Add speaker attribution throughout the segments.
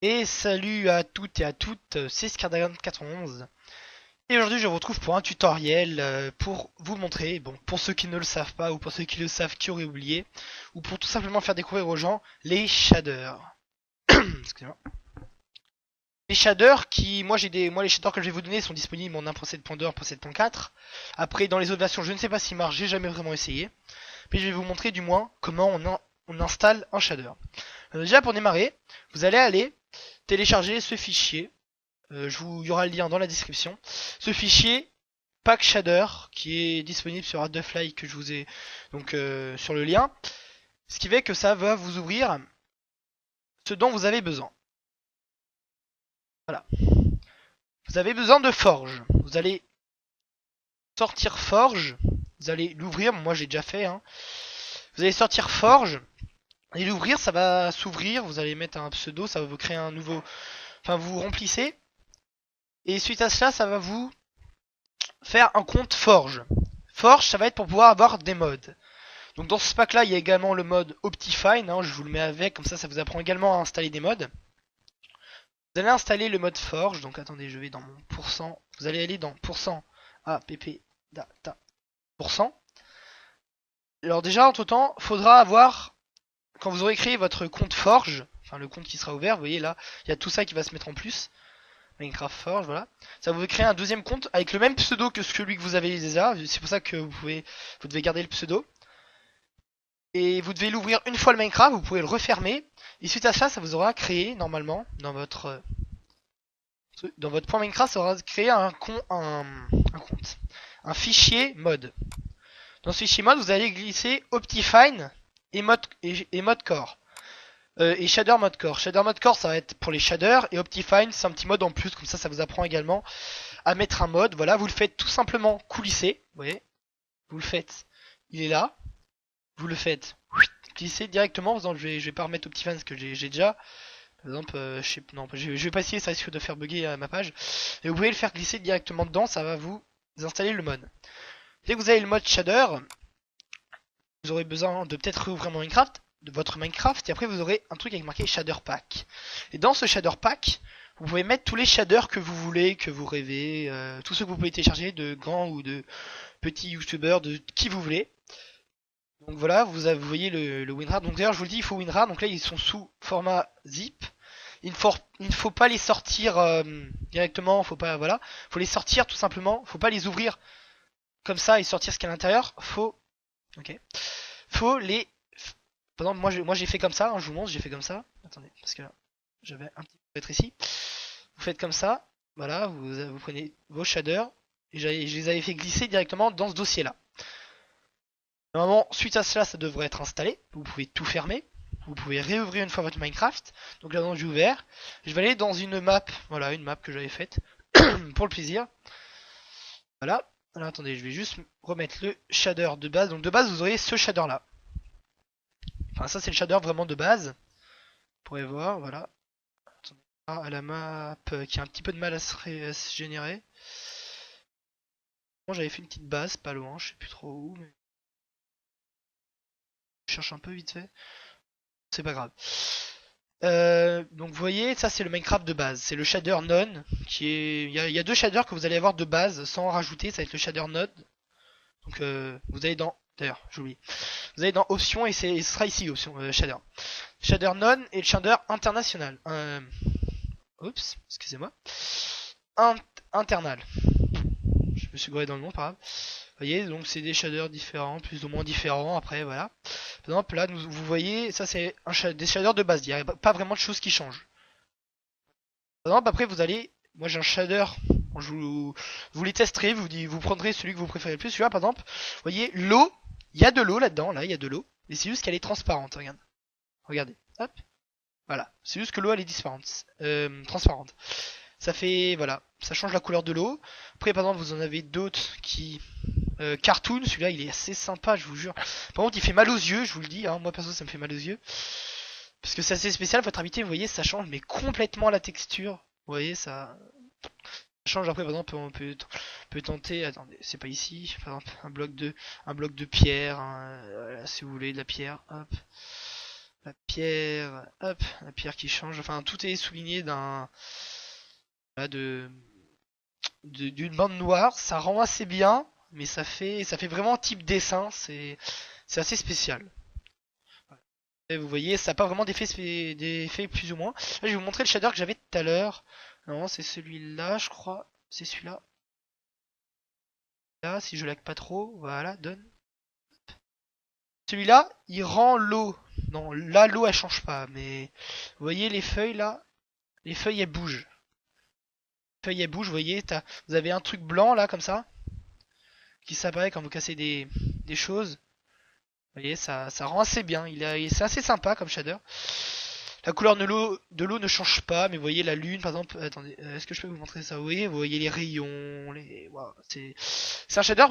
Speaker 1: Et salut à toutes et à toutes, c'est Scardagon91 et aujourd'hui je vous retrouve pour un tutoriel pour vous montrer, bon pour ceux qui ne le savent pas ou pour ceux qui le savent qui auraient oublié, ou pour tout simplement faire découvrir aux gens les shaders. Excusez-moi. Les shaders qui, moi les shaders que je vais vous donner sont disponibles en 1.7.2, 1.7.4. Après dans les autres versions je ne sais pas s'ils marchent, j'ai jamais vraiment essayé. Mais je vais vous montrer du moins comment on installe un shader. Déjà pour démarrer, vous allez aller télécharger ce fichier. Il y aura le lien dans la description. Ce fichier Pack Shader qui est disponible sur Adthefly que je vous ai donc sur le lien. Ce qui fait que ça va vous ouvrir ce dont vous avez besoin. Voilà. Vous avez besoin de Forge. Vous allez sortir Forge. Vous allez l'ouvrir. Moi j'ai déjà fait. Hein. Vous allez sortir Forge. Et l'ouvrir, ça va s'ouvrir. Vous allez mettre un pseudo. Ça va vous créer un nouveau. Enfin, vous remplissez. Et suite à cela, ça va vous faire un compte Forge. Forge, ça va être pour pouvoir avoir des mods. Donc dans ce pack là, il y a également le mode Optifine, hein, je vous le mets avec, comme ça vous apprend également à installer des mods. Vous allez installer le mode Forge, donc attendez, je vais dans mon pourcent, vous allez aller dans pourcent app data pourcent. Alors déjà, entre temps, faudra avoir, quand vous aurez créé votre compte Forge, enfin le compte qui sera ouvert, vous voyez là, il y a tout ça qui va se mettre en plus. Minecraft Forge, voilà. Ça vous créer un deuxième compte avec le même pseudo que celui que vous avez déjà. C'est pour ça que vous devez garder le pseudo. Et vous devez l'ouvrir une fois le Minecraft, vous pouvez le refermer. Et suite à ça, ça vous aura créé normalement dans votre point Minecraft, ça aura créé un compte, un fichier mode. Dans ce fichier mode, vous allez glisser Optifine et mode core. Et shader mode core. Shader mode core, ça va être pour les shaders et Optifine, c'est un petit mode en plus, comme ça vous apprend également à mettre un mode. Voilà, vous le faites tout simplement coulisser. Vous voyez, vous le faites, il est là. Vous le faites glisser directement. Je vais pas remettre Optifine parce que j'ai déjà. Par exemple, je vais pas essayer, ça risque de faire bugger ma page. Et vous pouvez le faire glisser directement dedans, ça va vous installer le mode. Dès que vous avez le mode shader, vous aurez besoin de peut-être réouvrir votre Minecraft, et après vous aurez un truc avec marqué Shader Pack. Et dans ce Shader Pack, vous pouvez mettre tous les shaders que vous voulez, que vous rêvez, tous ceux que vous pouvez télécharger, de grands ou de petits youtubeurs, de qui vous voulez. Donc voilà, vous voyez le WinRAR. Donc d'ailleurs, je vous le dis, il faut WinRAR. Donc là, ils sont sous format zip. Il ne faut pas les sortir directement. Faut pas, voilà, faut les sortir tout simplement. Faut pas les ouvrir comme ça et sortir ce qu'il y a à l'intérieur. Ok. Faut les. Par exemple, moi j'ai fait comme ça. Hein, je vous montre, j'ai fait comme ça. Attendez, parce que là, j'avais un petit peu être ici. Vous faites comme ça. Voilà, vous prenez vos shaders et je les avais fait glisser directement dans ce dossier-là. Normalement, suite à cela, ça devrait être installé. Vous pouvez tout fermer. Vous pouvez réouvrir une fois votre Minecraft. Donc là, j'ai ouvert. Je vais aller dans une map. Voilà, une map que j'avais faite. Pour le plaisir. Voilà. Alors attendez, je vais juste remettre le shader de base. Donc de base, vous aurez ce shader là. Enfin, ça, c'est le shader vraiment de base. Vous pourrez voir, voilà. Attendez. Ah, à la map qui a un petit peu de mal à se générer. Bon, j'avais fait une petite base, pas loin, je sais plus trop où. Mais... je cherche un peu vite fait. C'est pas grave. Donc vous voyez, ça c'est le Minecraft de base, c'est le shader none qui est. Il y a deux shaders que vous allez avoir de base sans en rajouter, ça va être le shader node. Donc vous allez dans. D'ailleurs, j'oublie. Vous allez dans options et ce sera ici option shader. Shader none et le shader international. Oups, excusez-moi. Internal. Je me suis gouré dans le nom, pas grave. Vous voyez, donc c'est des shaders différents, plus ou moins différents. Après, voilà. Par exemple, là, vous voyez, ça c'est des shaders de base. Il n'y a pas vraiment de choses qui changent. Par exemple, après, vous allez. Moi, j'ai un shader. Vous les testerez, vous prendrez celui que vous préférez le plus. Celui-là, par exemple, vous voyez, l'eau. Il y a de l'eau là-dedans. Là, il y a de l'eau. Mais c'est juste qu'elle est transparente. Regarde. Regardez. Hop. Voilà. C'est juste que l'eau, elle est transparente. Ça fait. Voilà. Ça change la couleur de l'eau. Après, par exemple, vous en avez d'autres qui. Cartoon, celui-là il est assez sympa, je vous jure. Par contre, il fait mal aux yeux, je vous le dis. Hein. Moi, perso, ça me fait mal aux yeux. Parce que c'est assez spécial, votre habité, vous voyez, ça change mais complètement la texture. Vous voyez, ça change. Après, par exemple, on peut tenter. Attendez, c'est pas ici. Par exemple, un bloc de pierre. Voilà, si vous voulez, de la pierre. Hop. La pierre, hop, la pierre qui change. Enfin, tout est souligné voilà, d'une bande noire. Ça rend assez bien, mais ça fait vraiment type dessin. C'est assez spécial. Et vous voyez, ça n'a pas vraiment d'effet plus ou moins. Là, je vais vous montrer le shader que j'avais tout à l'heure. Non, c'est celui-là, je crois. C'est celui-là. Là, si je lag pas trop, voilà, donne. Celui-là, il rend l'eau. Non, là, l'eau, elle change pas. Mais vous voyez les feuilles là? Les feuilles, elles bougent. Les feuilles, elles bougent, vous voyez, vous avez un truc blanc là, comme ça, qui s'apparaît quand vous cassez des choses. Vous voyez, ça rend assez bien. C'est assez sympa comme shader. La couleur de l'eau ne change pas, mais vous voyez la lune par exemple. Attendez, est-ce que je peux vous montrer ça? Oui, vous voyez les rayons, Waouh, c'est un shader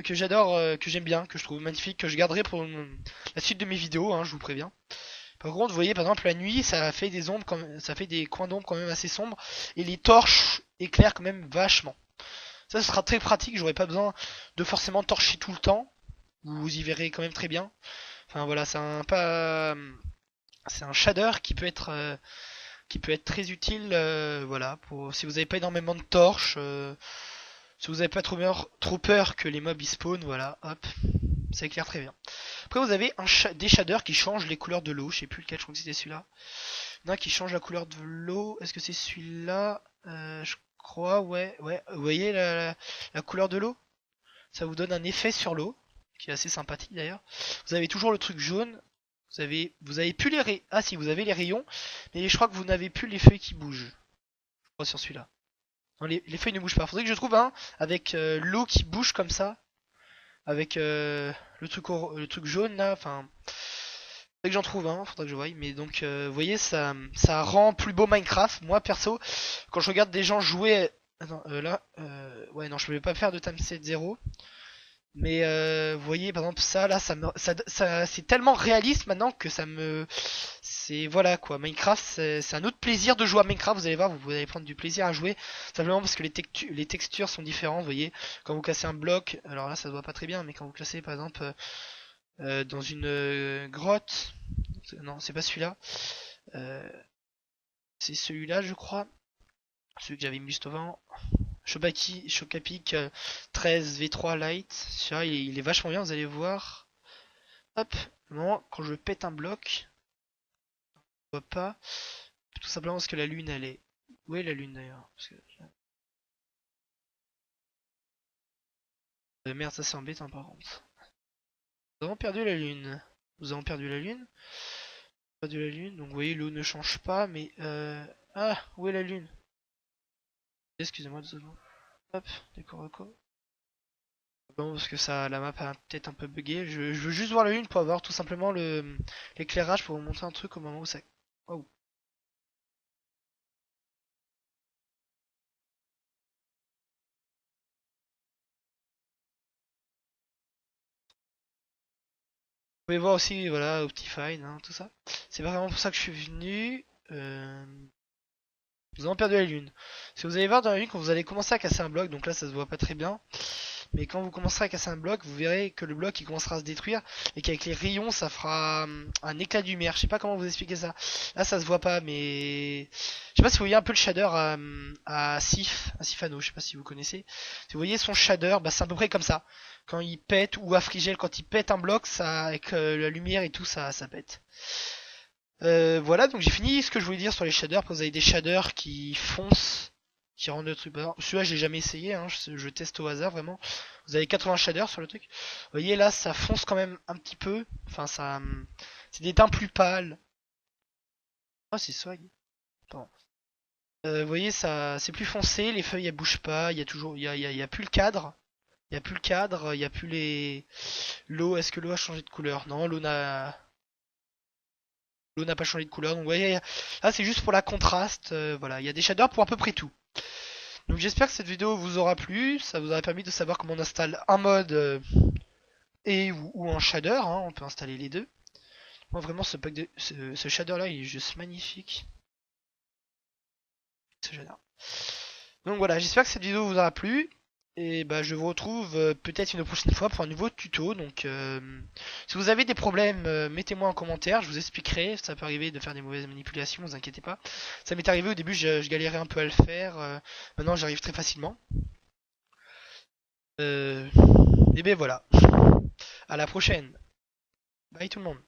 Speaker 1: que j'adore, que j'aime bien, que je trouve magnifique, que je garderai pour la suite de mes vidéos, hein, je vous préviens. Par contre, vous voyez par exemple la nuit, ça fait des ombres, ça fait des coins d'ombre quand même assez sombres, et les torches éclairent quand même vachement. Ça, ce sera très pratique, j'aurai pas besoin de forcément torcher tout le temps. Vous y verrez quand même très bien. Enfin voilà, c'est un shader qui peut être très utile, voilà, pour si vous n'avez pas énormément de torches, si vous n'avez pas trop peur que les mobs y spawn, voilà, hop, ça éclaire très bien. Après vous avez des shaders qui changent les couleurs de l'eau, je sais plus lequel, je crois que c'était celui-là. Il y en a qui change la couleur de l'eau, est-ce que c'est celui-là? Je crois, ouais, ouais, vous voyez la couleur de l'eau? Ça vous donne un effet sur l'eau, qui est assez sympathique d'ailleurs. Vous avez toujours le truc jaune. Vous avez plus les rayons. Ah si, vous avez les rayons, mais je crois que vous n'avez plus les feuilles qui bougent. Je crois sur celui-là. Non, les feuilles ne bougent pas. Faudrait que je trouve un avec l'eau qui bouge comme ça, avec le truc jaune là. Enfin, faudrait que j'en trouve un. Faudrait que je voie. Mais donc, vous voyez, ça rend plus beau Minecraft. Moi perso, quand je regarde des gens jouer, attends, là, ouais non, je ne vais pas faire de time set 0. Mais vous voyez par exemple ça là c'est tellement réaliste maintenant que c'est voilà quoi. Minecraft c'est un autre plaisir de jouer à Minecraft, vous allez voir, vous allez prendre du plaisir à jouer simplement parce que les textures sont différentes, vous voyez. Quand vous cassez un bloc, alors là ça se voit pas très bien, mais quand vous cassez par exemple dans une grotte, non c'est pas celui-là, euh, c'est celui-là je crois, celui que j'avais mis juste avant. Chocapic 13 V3 Lite. Celui-là, il est vachement bien, vous allez voir. Hop, non, quand je pète un bloc, je vois pas. Tout simplement parce que la lune, elle est. Où est la lune d'ailleurs? Merde, ça c'est embêtant par contre. Nous avons perdu la lune. Nous avons perdu la lune. Perdu la lune, donc vous voyez, l'eau ne change pas, mais Ah, où est la lune? Excusez-moi 2 secondes. Hop, décor reco. Bon, parce que ça, la map a peut-être un peu bugué. Je veux juste voir la lune pour avoir tout simplement l'éclairage pour vous montrer un truc au moment où ça. Oh. Vous pouvez voir aussi, voilà, Optifine, hein, tout ça. C'est vraiment pour ça que je suis venu. Nous avons perdu la lune. Si vous allez voir dans la lune, quand vous allez commencer à casser un bloc, donc là ça se voit pas très bien, mais quand vous commencerez à casser un bloc, vous verrez que le bloc il commencera à se détruire et qu'avec les rayons ça fera un éclat de lumière. Je sais pas comment vous expliquer ça. Là ça se voit pas, mais je sais pas si vous voyez un peu le shader à Sifano, je sais pas si vous connaissez. Si vous voyez son shader, bah c'est à peu près comme ça. Quand il pète, ou à Frigel quand il pète un bloc, ça avec la lumière et tout ça pète. Voilà, donc j'ai fini ce que je voulais dire sur les shaders. Vous avez des shaders qui foncent, qui rendent le truc. Celui-là, j'ai jamais essayé, hein, je teste au hasard vraiment. Vous avez 80 shaders sur le truc. Vous voyez là, ça fonce quand même un petit peu. Enfin, c'est des teints plus pâles. Oh, c'est swag. Pardon. Vous voyez, ça, c'est plus foncé. Les feuilles, elles bougent pas. Il y a toujours, il y a plus le cadre. Il y a plus le cadre. Il y a plus l'eau. Est-ce que l'eau a changé de couleur? Non, l'eau n'a pas changé de couleur. Donc vous voyez, là c'est juste pour la contraste. Voilà, il y a des shaders pour à peu près tout. Donc j'espère que cette vidéo vous aura plu. Ça vous aura permis de savoir comment on installe un mode ou un shader. Hein, on peut installer les deux. Moi vraiment ce shader là il est juste magnifique. Ce shader. Donc voilà, j'espère que cette vidéo vous aura plu. Et bah je vous retrouve peut-être une prochaine fois pour un nouveau tuto. Donc si vous avez des problèmes, mettez-moi en commentaire, je vous expliquerai. Ça peut arriver de faire des mauvaises manipulations, vous inquiétez pas. Ça m'est arrivé au début, je galérais un peu à le faire. Maintenant j'arrive très facilement. Et ben voilà. À la prochaine. Bye tout le monde.